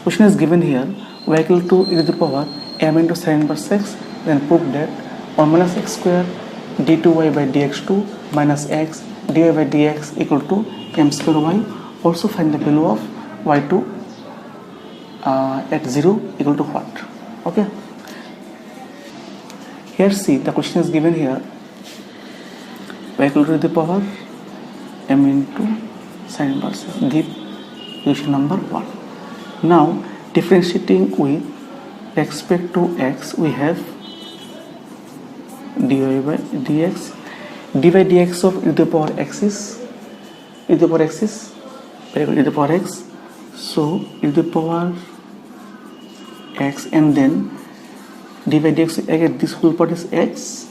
Question is given here, y equal to e to the power m into sin inverse x, then prove that 1 minus x square d2y by dx2 minus x dy by dx equal to m square y. Also find the value of y2 at 0 equal to what? Okay. Here see, the question is given here, y equal to the power m into sin inverse x. Give equation number 1. Now differentiating with respect to x, we have dy by dx. dy by dx of e to the power x is e to the power x is e to the power x. So e to the power x, and then dy by dx, again this whole part is x.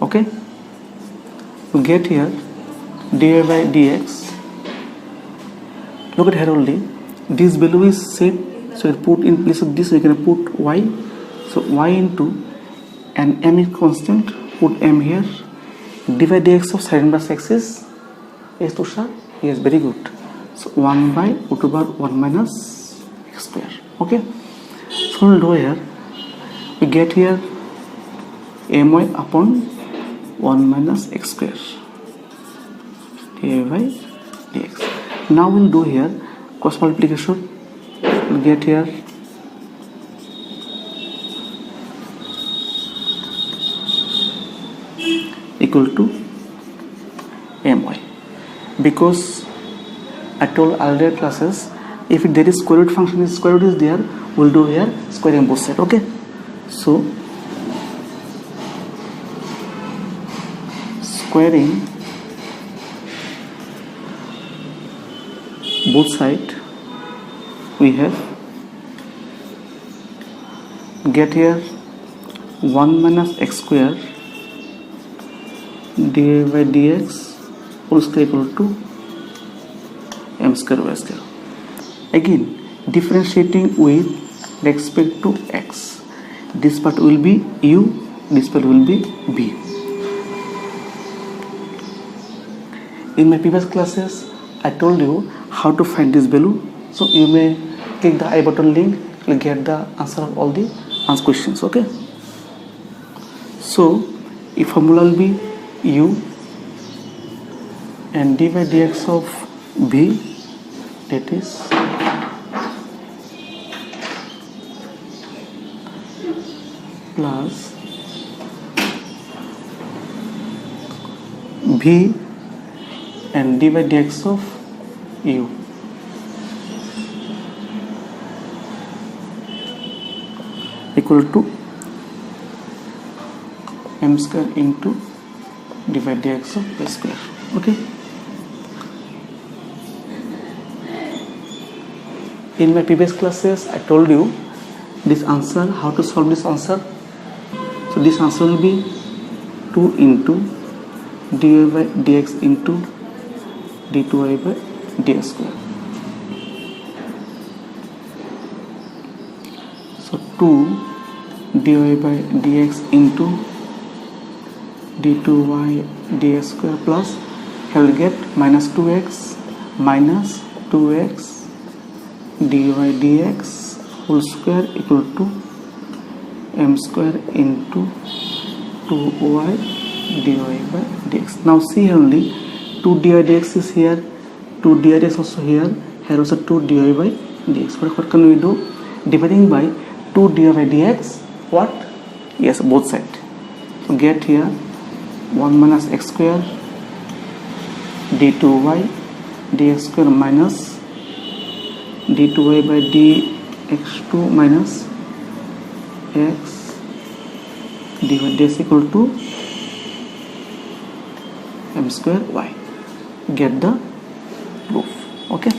Okay, we get here dy by dx. Look at here only, this value is set, so you put in place of this, you can put y, so y into, and m is constant, put m here. dy by dx of sin inverse x is Tushar? Yes, very good. So 1 by root over 1 minus x square. Okay, so we'll do here, we get here my upon 1 minus x square dy by dx. Now we'll do here cross multiplication. We'll get here equal to my, because I told earlier classes, if there is square root function, square root is there, we'll do here squaring both sides. Okay, so squaring both sides, we have get here 1 minus x square dy by dx whole square equal to m square y square. Again differentiating with respect to x, this part will be u, this part will be b. In my previous classes I told you how to find this value, so you may click the I button link, you'll get the answer of all the answer questions. Okay, so if formula will be u and dy by dx of b, that is plus v and dy by dx of u equal to m square into dy by dx of y square. Okay, in my previous classes I told you this answer, how to solve this answer. So this answer will be 2 into dy by dx into d2y by dx square. So 2 dy by dx into d2y dx square plus, I will get minus 2x minus 2x dy dx whole square equal to m square into 2y dy by dx. Now see here only 2 dy dx is here, 2 dy dx also here, here also 2 dy by dx. What can we do? Dividing by 2 dy by dx, what? Yes, both sides. So get here 1 minus x square d2y dx square minus d2y by dx2 minus x dy by dx equal to m square y. Get the proof. Okay,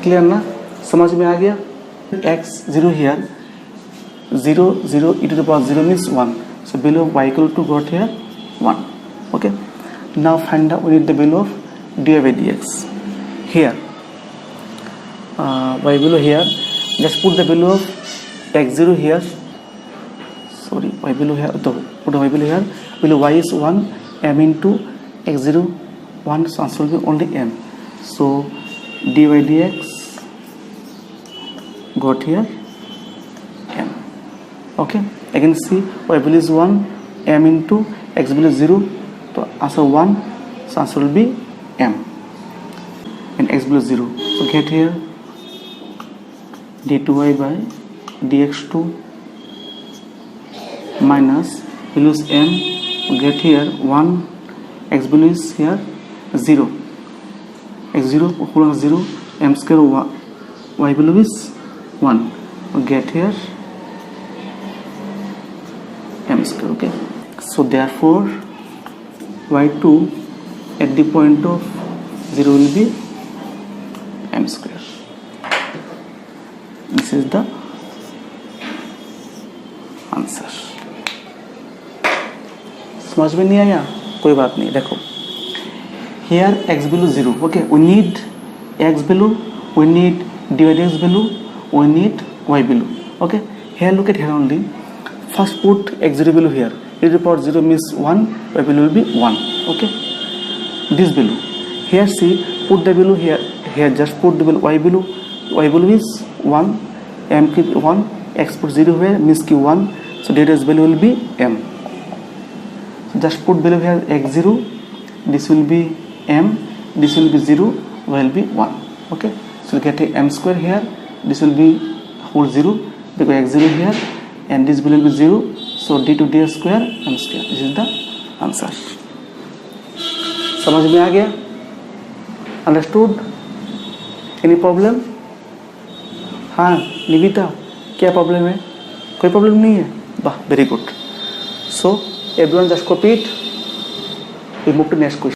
clear ना, समझ में आ गया? x 0 here, 0 0 e to the power 0 means 1, so value of y equal to got here 1. Okay, now find out, we need the value of dy by dx here. Y value here, just put the value of x0 here, sorry, y below here, so put y below here, below y is 1, m into x0 1, so answer will be only m. So dy dx got here m. Okay, again see y value is 1, m into x value is 0, so answer 1, so answer will be m, and x value is 0. So get here d2y by dx2 minus value is m, get here 1, x value is here 0, x0 whole 0, m square y value is 1, get here m square. Okay, so therefore y2 at the point of 0 will be m square. This is the answer. समझ में नहीं आया? कोई बात नहीं. देखो here x value 0. Okay, we need x value, we need dy dx value, we need y value. Okay, here look at here only. First put x0 value here. E to the power 0 means 1, y value will be 1. Okay, this value here, see, put the value here, just put the value y value is 1, m keep 1, x put 0 here means q 1, so data's value will be m. So just put value here x0, this will be m, this will be 0, y will be 1. Okay, so we get a m square here, this will be whole 0 because x0 here, and this value will be 0, so d2 ds square m square. This is the answer. समझ में आ गया? Understood? Any problem? हाँ निविता, क्या problem है? कोई problem नहीं है? वाह, very good. So everyone just copy it. We move to next question.